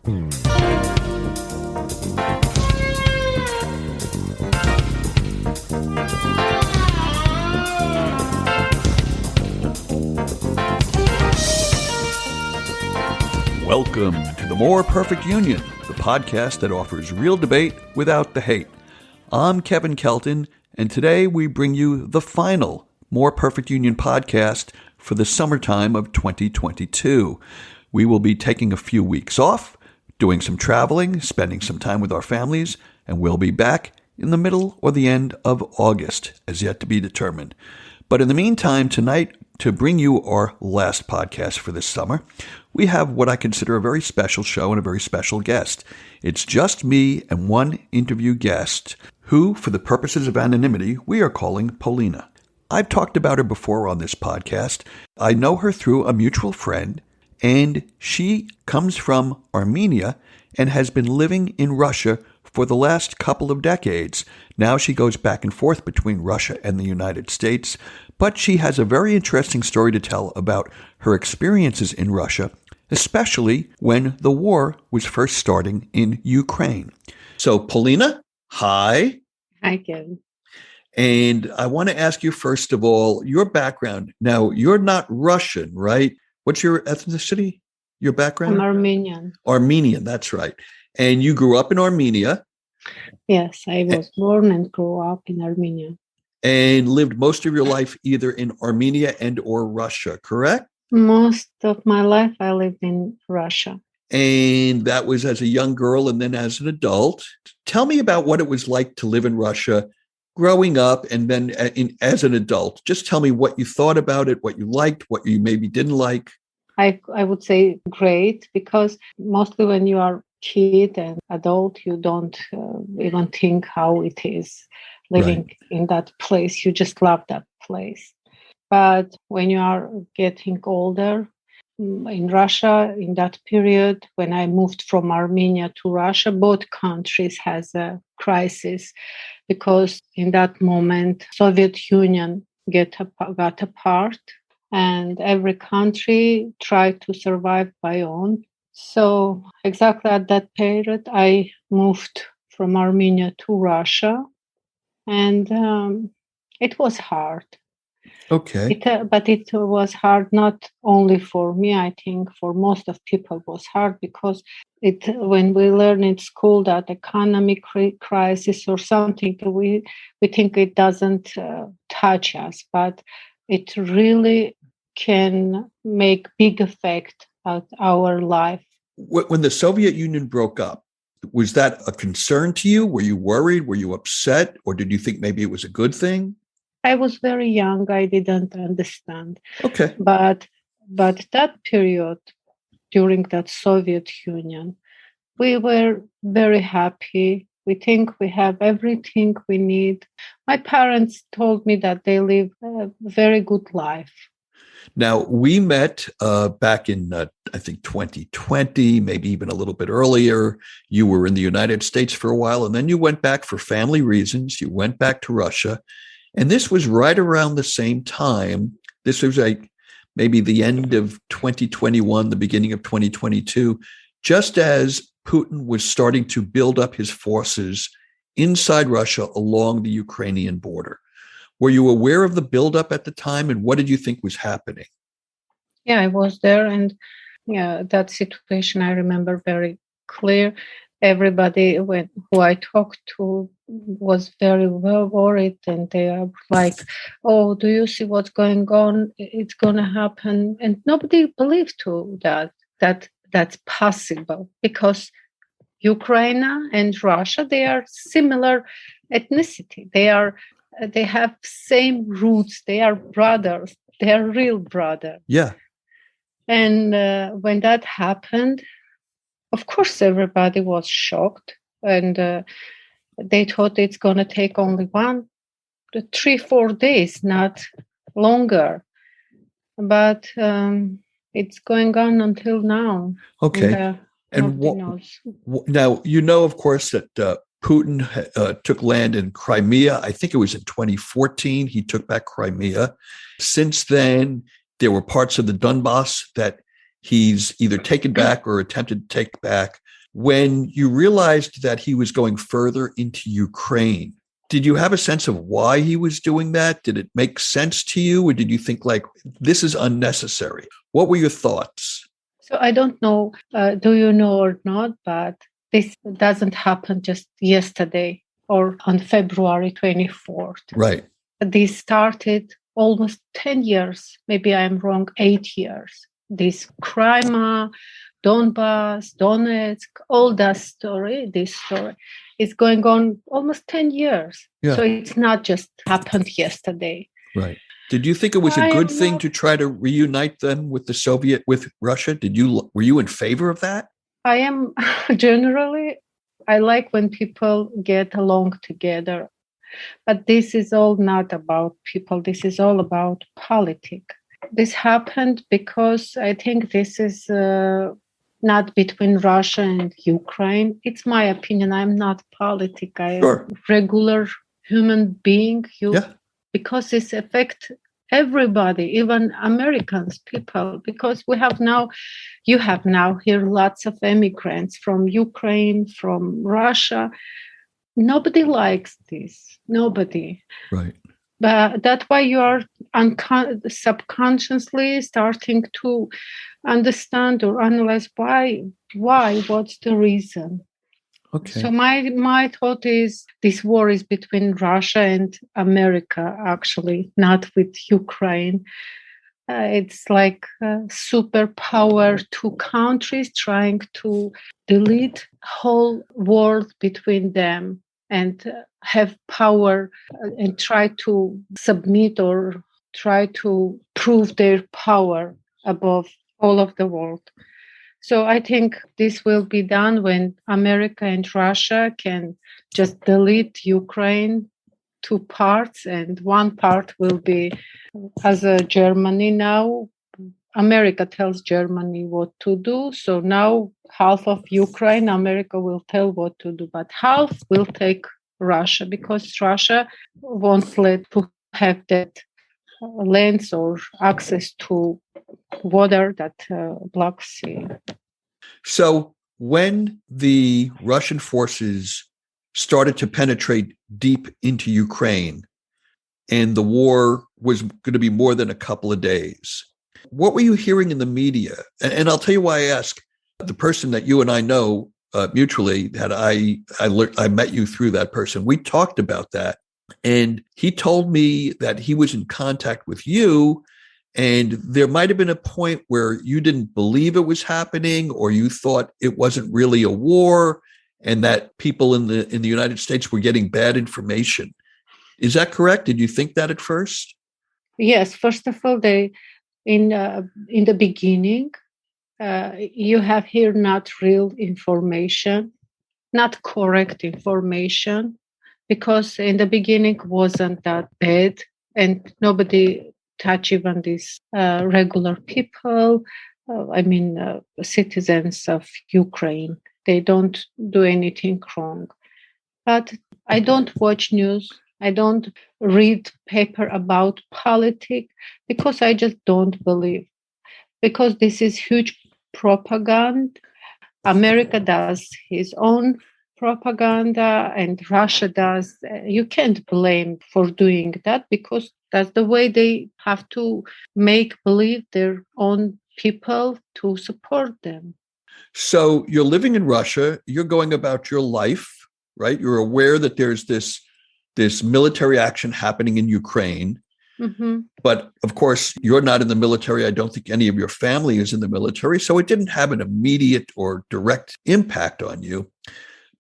Welcome to the More Perfect Union, the podcast that offers real debate without the hate. I'm Kevin Kelton, and today we bring you the final More Perfect Union podcast for the summertime of 2022. We will be taking a few weeks off, doing some traveling, spending some time with our families, and we'll be back in the middle or the end of August, as yet to be determined. But in the meantime, tonight, to bring you our last podcast for this summer, we have what I consider a very special show and a very special guest. It's just me and one interview guest who, for the purposes of anonymity, we are calling Polina. I've talked about her before on this podcast. I know her through a mutual friend, and she comes from Armenia and has been living in Russia for the last couple of decades. Now she goes back and forth between Russia and the United States, but she has a very interesting story to tell about her experiences in Russia, especially when the war was first starting in Ukraine. So, Polina, hi. Hi, Kevin. And I want to ask you, first of all, your background. Now, you're not Russian, right? What's your ethnicity, your background? I'm Armenian. Armenian, that's right. And you grew up in Armenia. Yes, I was born and grew up in Armenia. And lived most of your life either in Armenia and or Russia, correct? Most of my life I lived in Russia. And that was as a young girl and then as an adult. Tell me about what it was like to live in Russia growing up and then as an adult. Just tell me what you thought about it, what you liked, what you maybe didn't like. I would say great, because mostly when you are kid and adult, you don't even think how it is living in that place. You just love that place. But when you are getting older, in Russia, in that period, when I moved from Armenia to Russia, both countries has a crisis, because in that moment, Soviet Union got apart, and every country tried to survive by own. So exactly at that period, I moved from Armenia to Russia, and it was hard. Okay. But it was hard not only for me. I think for most of people it was hard, because when we learn in school that economic crisis or something, we think it doesn't touch us, but it really can make big effect on our life. When the Soviet Union broke up, was that a concern to you? Were you worried? Were you upset? Or did you think maybe it was a good thing? I was very young. I didn't understand. Okay. But that period, during that Soviet Union, we were very happy. We think we have everything we need. My parents told me that they live a very good life. Now, we met back in, I think, 2020, maybe even a little bit earlier. You were in the United States for a while, and then you went back for family reasons. You went back to Russia. And this was right around the same time. This was like maybe the end of 2021, the beginning of 2022, just as Putin was starting to build up his forces inside Russia along the Ukrainian border. Were you aware of the buildup at the time, and what did you think was happening? Yeah, I was there, and that situation I remember very clear. Everybody who I talked to was very well worried, and they are like, "Oh, do you see what's going on? It's going to happen." And nobody believed to that that's possible, because Ukraine and Russia, they are similar ethnicity. They have same roots. They are brothers. They are real brothers. Yeah. And when that happened, of course, everybody was shocked, and they thought it's going to take only 3-4 days, not longer. But it's going on until now. Okay. And now, you know, of course, that Putin took land in Crimea. I think it was in 2014. He took back Crimea. Since then, there were parts of the Donbass that he's either taken back or attempted to take back. When you realized that he was going further into Ukraine, did you have a sense of why he was doing that? Did it make sense to you? Or did you think like, this is unnecessary? What were your thoughts? So I don't know, do you know or not, but this doesn't happen just yesterday or on February 24th. Right. This started almost 10 years, maybe I'm wrong, 8 years. This Crimea, Donbass, Donetsk, all that story, this story is going on almost 10 years. Yeah. So it's not just happened yesterday. Right. Did you think it was a good thing to try to reunite them with with Russia? Were you in favor of that? I am generally, I like when people get along together. But this is all not about people. This is all about politics. This happened because I think this is not between Russia and Ukraine. It's my opinion. I'm not politic. I am a regular human being. Because this affects everybody, even Americans, people. Because you have now here lots of immigrants from Ukraine, from Russia. Nobody likes this. Nobody. Right. But that's why you are subconsciously starting to understand or analyze why, what's the reason. Okay. So my thought is this war is between Russia and America, actually, not with Ukraine. It's like a superpower, two countries trying to delete whole world between them and have power and try to submit or try to prove their power above all of the world. So I think this will be done when America and Russia can just delete Ukraine two parts, and one part will be as a Germany now. America tells Germany what to do. So now half of Ukraine, America will tell what to do, but half will take Russia because Russia won't let to have that lands or access to water, that Black Sea. So when the Russian forces started to penetrate deep into Ukraine and the war was going to be more than a couple of days, what were you hearing in the media? And I'll tell you why I ask. The person that you and I know mutually, that I met you through that person. We talked about that. And he told me that he was in contact with you, and there might have been a point where you didn't believe it was happening, or you thought it wasn't really a war, and that people in the United States were getting bad information. Is that correct? Did you think that at first? Yes. First of all, in the beginning, you have here not real information, not correct information, because in the beginning wasn't that bad, and nobody touch even these regular people. Citizens of Ukraine. They don't do anything wrong. But I don't watch news. I don't read paper about politics because I just don't believe. Because this is huge propaganda. America does his own propaganda and Russia does. You can't blame for doing that because that's the way they have to make believe their own people to support them. So you're living in Russia, you're going about your life, right? You're aware that there's this military action happening in Ukraine. Mm-hmm. But of course, you're not in the military. I don't think any of your family is in the military. So it didn't have an immediate or direct impact on you.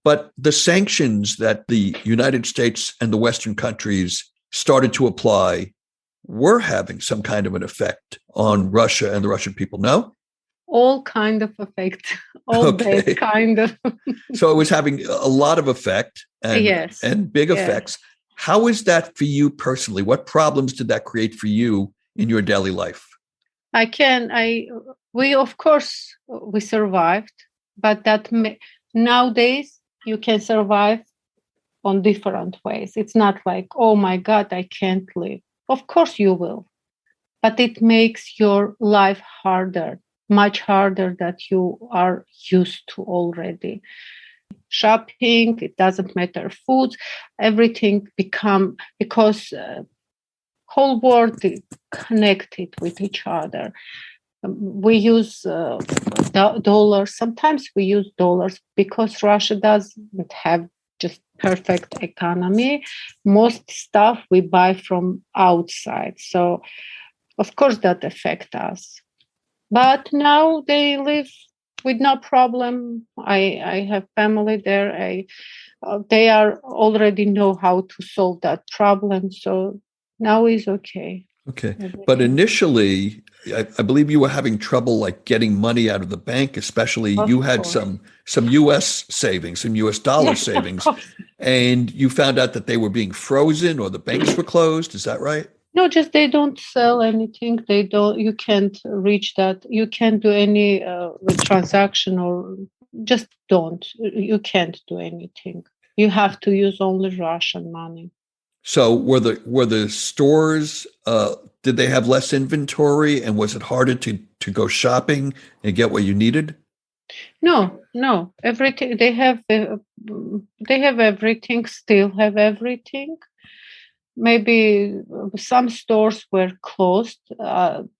But the sanctions that the United States and the Western countries started to apply were having some kind of an effect on Russia and the Russian people, no? All kind of effect. All bad kind of. So it was having a lot of effect and big effects. How is that for you personally? What problems did that create for you in your daily life? We survived, but nowadays you can survive on different ways. It's not like, oh my God, I can't live. Of course you will, but it makes your life harder, much harder that you are used to already. Shopping, it doesn't matter, foods, everything become, because whole world is connected with each other. We use dollars. Sometimes we use dollars because Russia doesn't have just perfect economy. Most stuff we buy from outside. So, of course, that affects us. But now they live with no problem. I have family there. They are already know how to solve that problem. So now is okay. Okay. But initially, I believe you were having trouble like getting money out of the bank, especially Of you had course. some US savings, some US dollar Yes, of savings, course. and you found out that they were being frozen or the banks were closed. Is that right? No, just they don't sell anything. They don't. You can't reach that. You can't do any transaction, or just don't. You can't do anything. You have to use only Russian money. So were the stores did they have less inventory and was it harder to go shopping and get what you needed? No, no. Everything they have. They have everything. Still have everything. Maybe some stores were closed.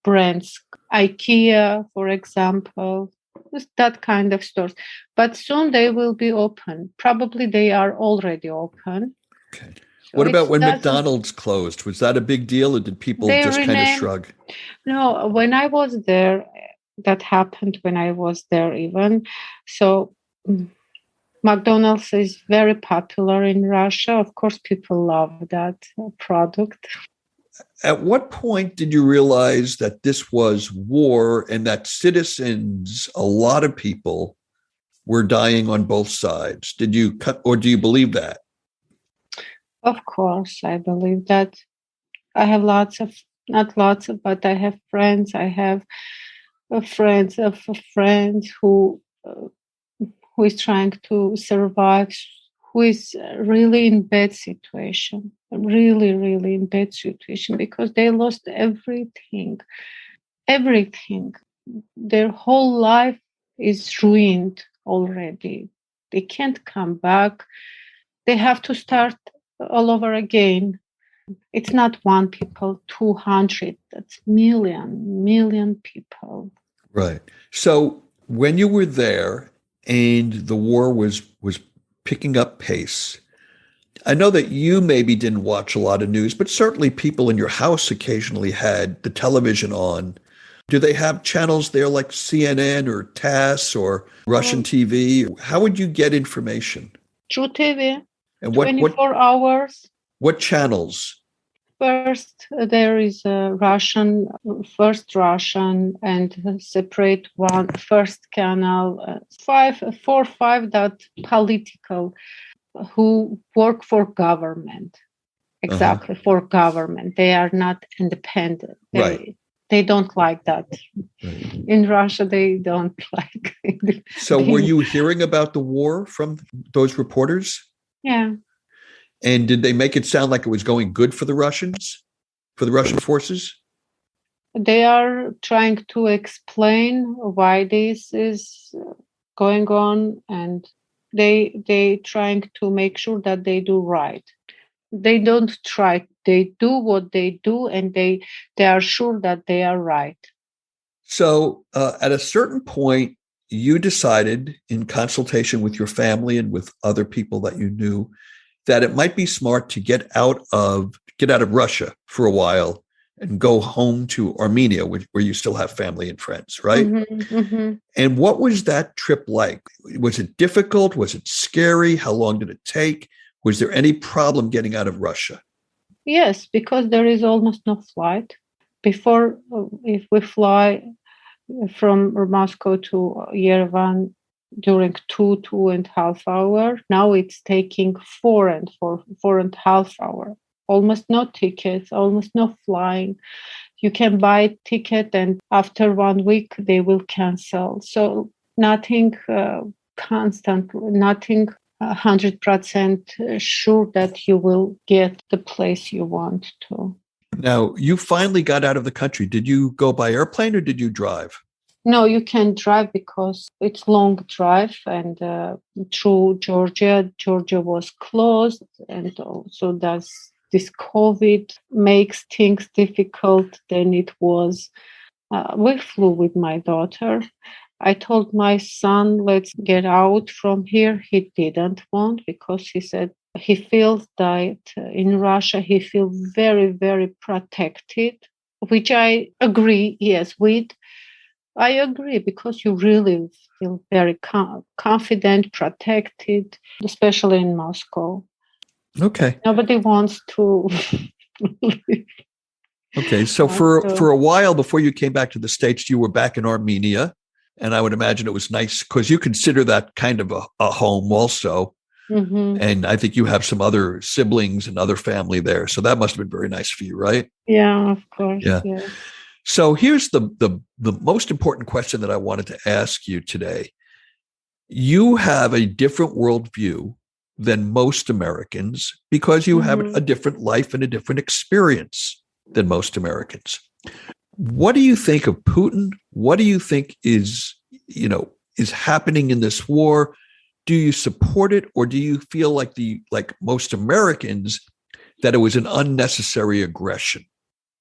Brands, IKEA, for example, just that kind of stores. But soon they will be open. Probably they are already open. Okay. So What about it when doesn't. McDonald's closed? Was that a big deal or did people They just kind of rename. shrug? No, when I was there, that happened when I was there even. So McDonald's is very popular in Russia. Of course, people love that product. At what point did you realize that this was war and that citizens, a lot of people, were dying on both sides? Did you cut, or do you believe that? Of course, I believe that. I have not lots of, but I have friends. I have friends of a friend who is trying to survive, who is really in bad situation, really, really in bad situation because they lost everything, everything. Their whole life is ruined already. They can't come back. They have to start all over again. It's not one people, 200, that's million people. Right. So when you were there and the war was picking up pace, I know that you maybe didn't watch a lot of news, but certainly people in your house occasionally had the television on. Do they have channels there like CNN or TASS or Russian Um, TV? How would you get information? True TV, And what 24 hours. what channels? First, there is a Russian, first Russian, and a separate one, first canal, four, five that political, who work for government, Uh-huh. exactly for government. They are not independent. Right. They don't like that. Right. In Russia, they don't like it. So were you hearing about the war from those reporters? Yeah. And did they make it sound like it was going good for the Russians, for the Russian forces? They are trying to explain why this is going on, and they trying to make sure that they do right. They don't try. They do what they do, and they are sure that they are right. So at a certain point, you decided in consultation with your family and with other people that you knew that it might be smart to get out of Russia for a while and go home to Armenia, where you still have family and friends, right? Mm-hmm, mm-hmm. And what was that trip like? Was it difficult? Was it scary? How long did it take? Was there any problem getting out of Russia? Yes, because there is almost no flight. Before, if we fly from Moscow to Yerevan during 2.5 hours, now it's taking 4.5 hours. Almost no tickets, almost no flying. You can buy a ticket, and after 1 week they will cancel. So nothing constant, nothing 100% sure that you will get the place you want to. Now, you finally got out of the country. Did you go by airplane or did you drive? No, you can drive because it's long drive, and through Georgia. Georgia was closed, and also this COVID makes things difficult than it was. We flew with my daughter. I told my son, let's get out from here. He didn't want because he said he feels that in Russia he feels very, very protected, which I agree, yes, with. I agree because you really feel very confident, protected, especially in Moscow. Okay. Nobody wants to leave. Okay. So for a while before you came back to the States, you were back in Armenia. And I would imagine it was nice because you consider that kind of a home also. Mm-hmm. And I think you have some other siblings and other family there. So that must have been very nice for you, right? Yeah, of course. Yeah. Yeah. So here's the most important question that I wanted to ask you today. You have a different worldview than most Americans because you have a different life and a different experience than most Americans. What do you think of Putin? What do you think is happening in this war? Do you support it, or do you feel like most Americans that it was an unnecessary aggression?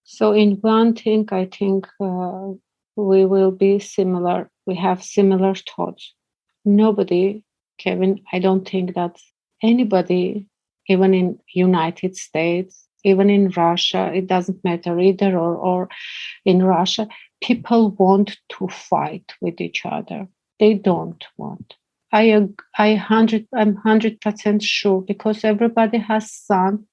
So in one thing, I think we will be similar. We have similar thoughts. Nobody, Kevin, I don't think that anybody, even in United States, even in Russia, it doesn't matter either, or in Russia, people want to fight with each other. They don't want. I'm 100% sure because everybody has son.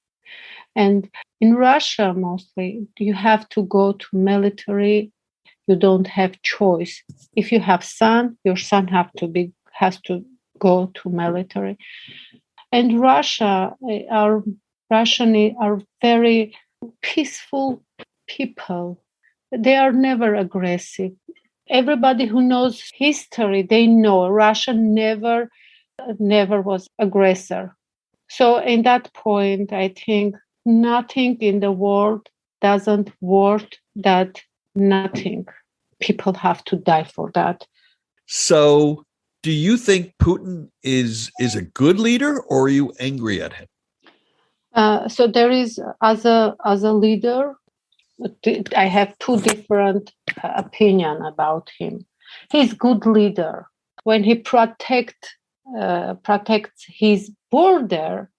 And in Russia, mostly, you have to go to military. You don't have choice. If you have son, your son has to go to military. And Russian are very peaceful people. They are never aggressive. Everybody who knows history, they know Russia never was aggressor. So in that point, I think nothing in the world doesn't worth that nothing. People have to die for that. So do you think Putin is a good leader, or are you angry at him? So there is, as a leader, I have two different opinion about him. He's good leader when he protects his border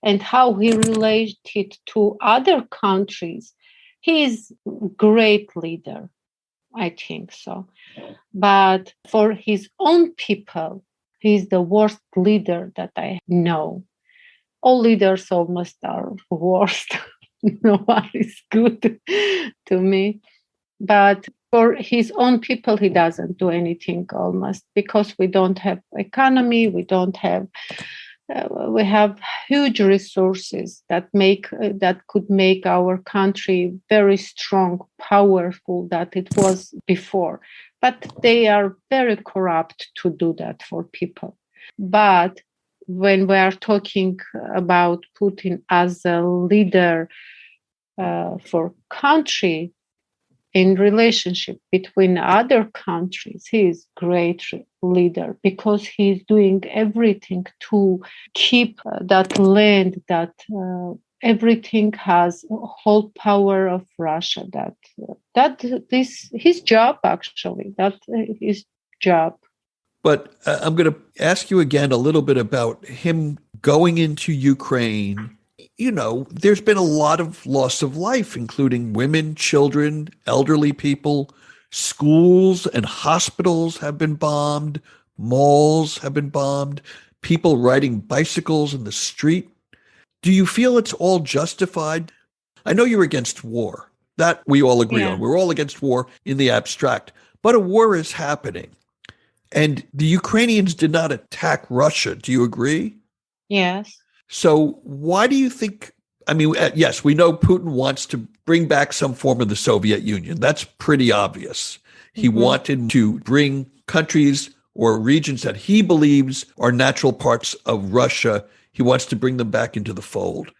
and how he related to other countries. He is great leader, I think so. But for his own people, he's the worst leader that I know. All leaders almost are worst. No one is good to me. But for his own people, he doesn't do anything almost because we don't have economy, we have huge resources that could make our country very strong, powerful that it was before. But they are very corrupt to do that for people. But when we are talking about Putin as a leader for country, in relationship between other countries, he is great leader because he's doing everything to keep that land, that everything has whole power of Russia. This his job actually. That his job. But I'm going to ask you again a little bit about him going into Ukraine. There's been a lot of loss of life, including women, children, elderly people. Schools and hospitals have been bombed. Malls have been bombed. People riding bicycles in the street. Do you feel it's all justified? I know you're against war. That we all agree on. We're all against war in the abstract. But a war is happening. And the Ukrainians did not attack Russia. Do you agree? Yes. So why do you think, yes, we know Putin wants to bring back some form of the Soviet Union. That's pretty obvious. He wanted to bring countries or regions that he believes are natural parts of Russia. He wants to bring them back into the fold.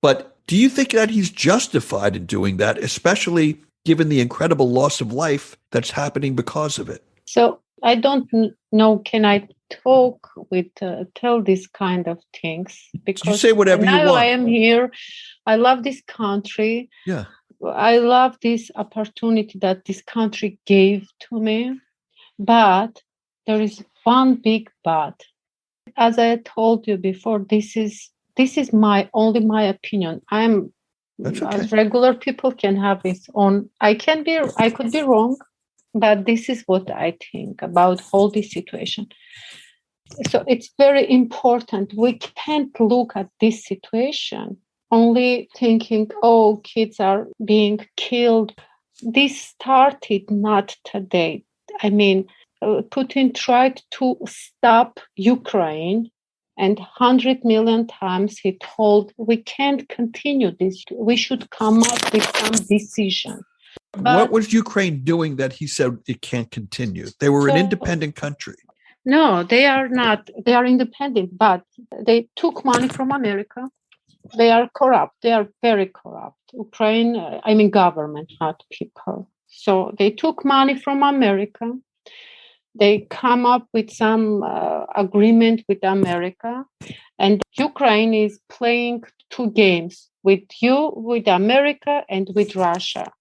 But do you think that he's justified in doing that, especially given the incredible loss of life that's happening because of it. So I don't know, can I talk with, tell these kind of things? Because you say whatever you now want. I am here. I love this country. Yeah. I love this opportunity that this country gave to me. But there is one big but. As I told you before, this is only my opinion. That's okay. As regular people can have its own. I could be wrong, but this is what I think about all this situation. So it's very important. We can't look at this situation only thinking, oh, kids are being killed. This started not today. I mean, Putin tried to stop Ukraine, and 100 million times he told, we can't continue this. We should come up with some decision. What was Ukraine doing that he said it can't continue? They were an independent country. No, they are not. They are independent, but they took money from America. They are corrupt. They are very corrupt. Ukraine, government, not people. So they took money from America. They come up with some agreement with America, and Ukraine is playing two games with America, and with Russia.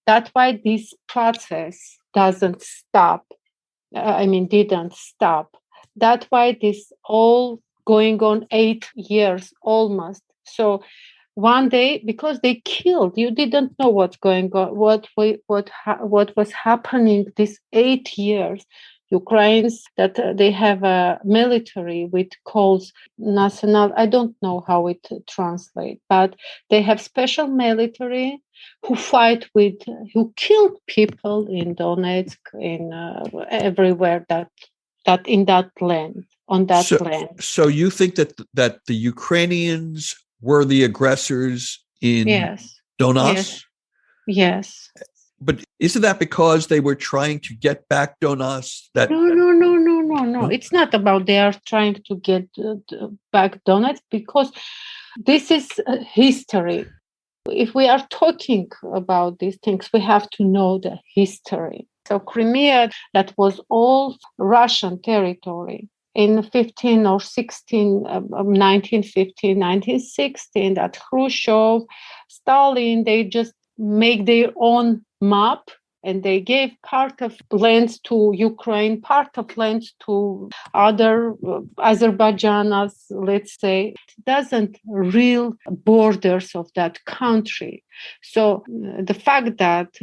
That's why this process doesn't stop. Didn't stop. That's why this all going on 8 years almost. So one day, because they killed, you didn't know what's going on, what was happening these 8 years. Ukrainians, that they have a military which calls national. I don't know how it translates, but they have special military who who killed people in Donetsk, in everywhere that in that land, on that land. So you think that the Ukrainians were the aggressors in Donbass? Yes. But isn't that because they were trying to get back Donbass? No. It's not about they are trying to get back Donetsk, because this is history. If we are talking about these things, we have to know the history. So Crimea, that was all Russian territory. In 1915, 1916, that Khrushchev, Stalin, they just make their own map, and they gave part of lands to Ukraine, part of lands to other Azerbaijan, let's say. It doesn't real borders of that country. So the fact that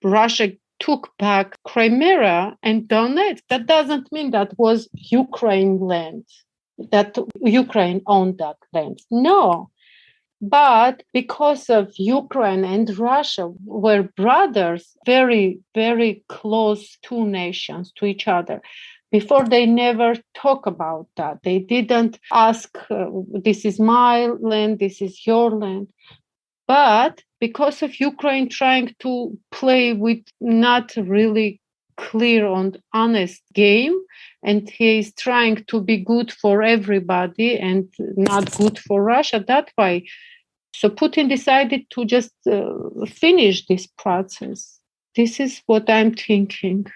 Russia took back Crimea and Donetsk, that doesn't mean that was Ukraine land, that Ukraine owned that land. No. But because of Ukraine and Russia were brothers, very, very close two nations to each other. Before, they never talk about that. They didn't ask, this is my land, this is your land. But because of Ukraine trying to play with not really clear and honest game, and he is trying to be good for everybody and not good for Russia, that's why. So Putin decided to just finish this process. This is what I'm thinking.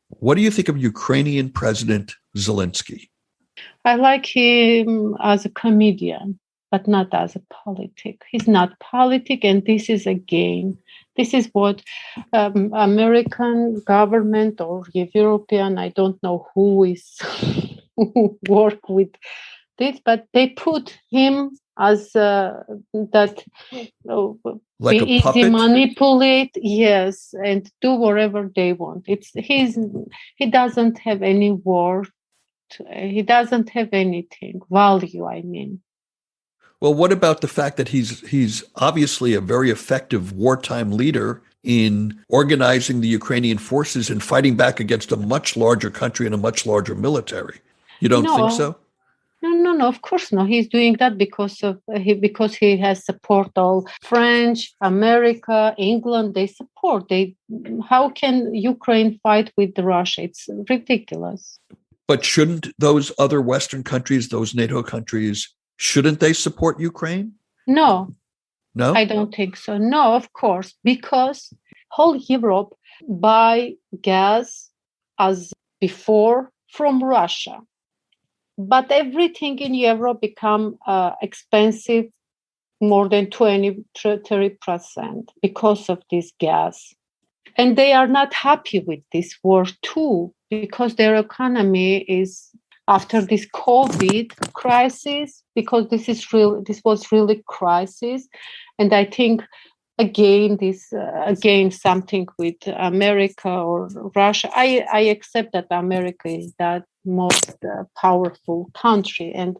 What do you think of Ukrainian President Zelensky? I like him as a comedian, but not as a politic. He's not politic, and this is a game. This is what American government or European, I don't know who is who work with this, but they put him as that like be a puppet? Easy manipulate, yes, and do whatever they want. He doesn't have any worth. He doesn't have anything value. I mean. Well, what about the fact that he's obviously a very effective wartime leader in organizing the Ukrainian forces and fighting back against a much larger country and a much larger military? You don't think so? No, of course not. He's doing that because he has support all French, America, England. They support. How can Ukraine fight with Russia? It's ridiculous. But shouldn't those other Western countries, those NATO countries, shouldn't they support Ukraine? No, I don't think so. No, of course, because whole Europe buy gas as before from Russia. But everything in Europe become expensive more than 20-30% because of this gas. And they are not happy with this war too, because their economy is after this COVID crisis, because this was really crisis. And I think again something with America or Russia. I accept that America is that most powerful country, and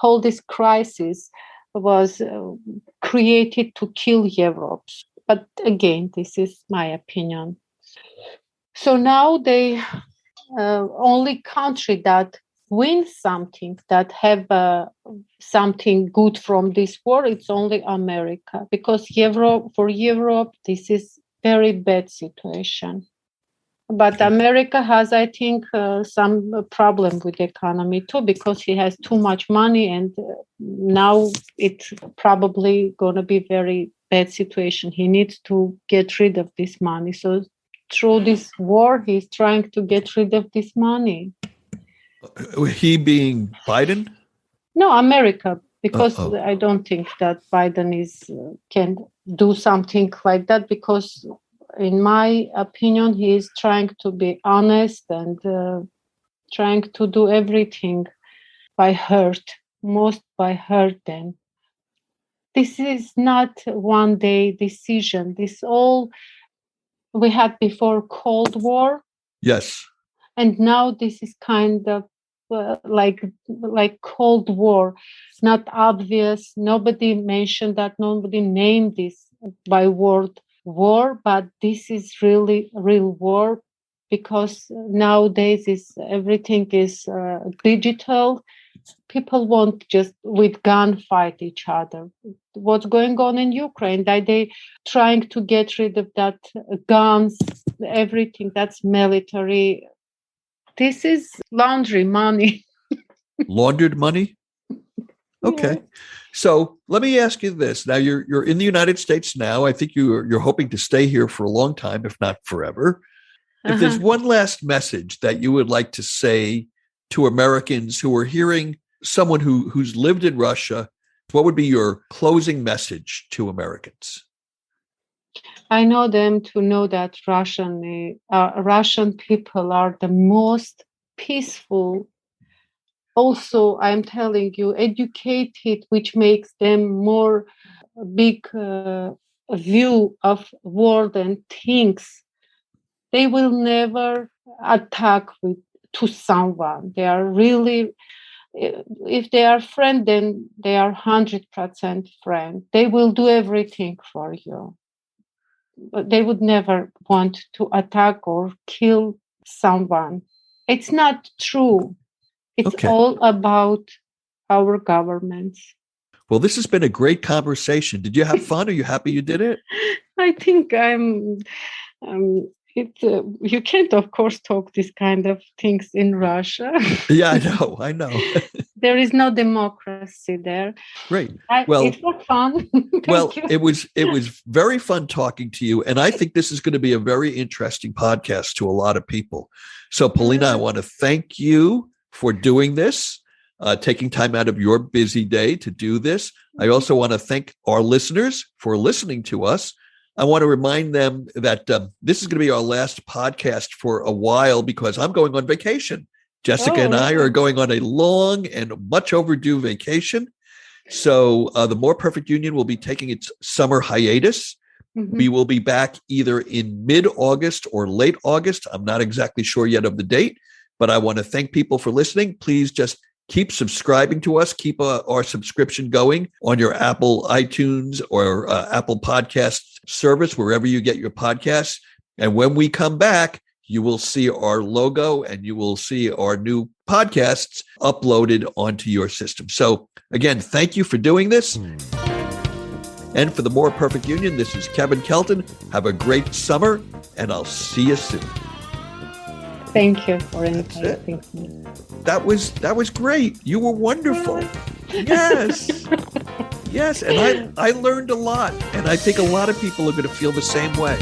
all this crisis was created to kill Europe. But again, this is my opinion. So now they only country that wins something, that have something good from this war, it's only America, because for Europe this is very bad situation. But America has, I think, some problem with the economy too, because he has too much money, and now it's probably going to be very bad situation. He needs to get rid of this money. So through this war, he's trying to get rid of this money. He being Biden? No, America, because I don't think that Biden can do something like that, because in my opinion, he is trying to be honest and trying to do everything by hurt, most by hurt them. This is not one day decision. This all we had before Cold War. Yes. And now this is kind of like Cold War, not obvious. Nobody mentioned that. Nobody named this by word war, but this is really real war, because nowadays everything is digital. People won't just with gun fight each other. What's going on in Ukraine? They trying to get rid of that guns, everything that's military. This is laundry money. Laundered money? Okay. Yeah. So let me ask you this. Now you're in the United States now. I think you're hoping to stay here for a long time, if not forever. If there's one last message that you would like to say to Americans who are hearing someone who's lived in Russia, what would be your closing message to Americans? I know them to know that Russian people are the most peaceful. Also, I'm telling you, educated, which makes them more big view of world and things. They will never attack to someone. They are really, if they are friend, then they are 100% friend. They will do everything for you. But they would never want to attack or kill someone. It's not true. It's all about our governments. Well, this has been a great conversation. Did you have fun? Are you happy you did it? I think I'm. You can't, of course, talk this kind of things in Russia. Yeah, I know. There is no democracy there. Great. It was fun. Well, it was very fun talking to you, and I think this is going to be a very interesting podcast to a lot of people. So, Polina, I want to thank you for doing this, taking time out of your busy day to do this. I also want to thank our listeners for listening to us. I want to remind them that this is going to be our last podcast for a while because I'm going on vacation. Jessica and I are going on a long and much overdue vacation. So the More Perfect Union will be taking its summer hiatus. Mm-hmm. We will be back either in mid-August or late August. I'm not exactly sure yet of the date, but I want to thank people for listening. Please just keep subscribing to us. Keep our subscription going on your Apple iTunes or Apple Podcast service, wherever you get your podcasts. And when we come back, you will see our logo and you will see our new podcasts uploaded onto your system. So again, thank you for doing this. And for the More Perfect Union, this is Kevin Kelton. Have a great summer, and I'll see you soon. Thank you for inviting me. That was great. You were wonderful. Yes. Yes. And I learned a lot. And I think a lot of people are going to feel the same way.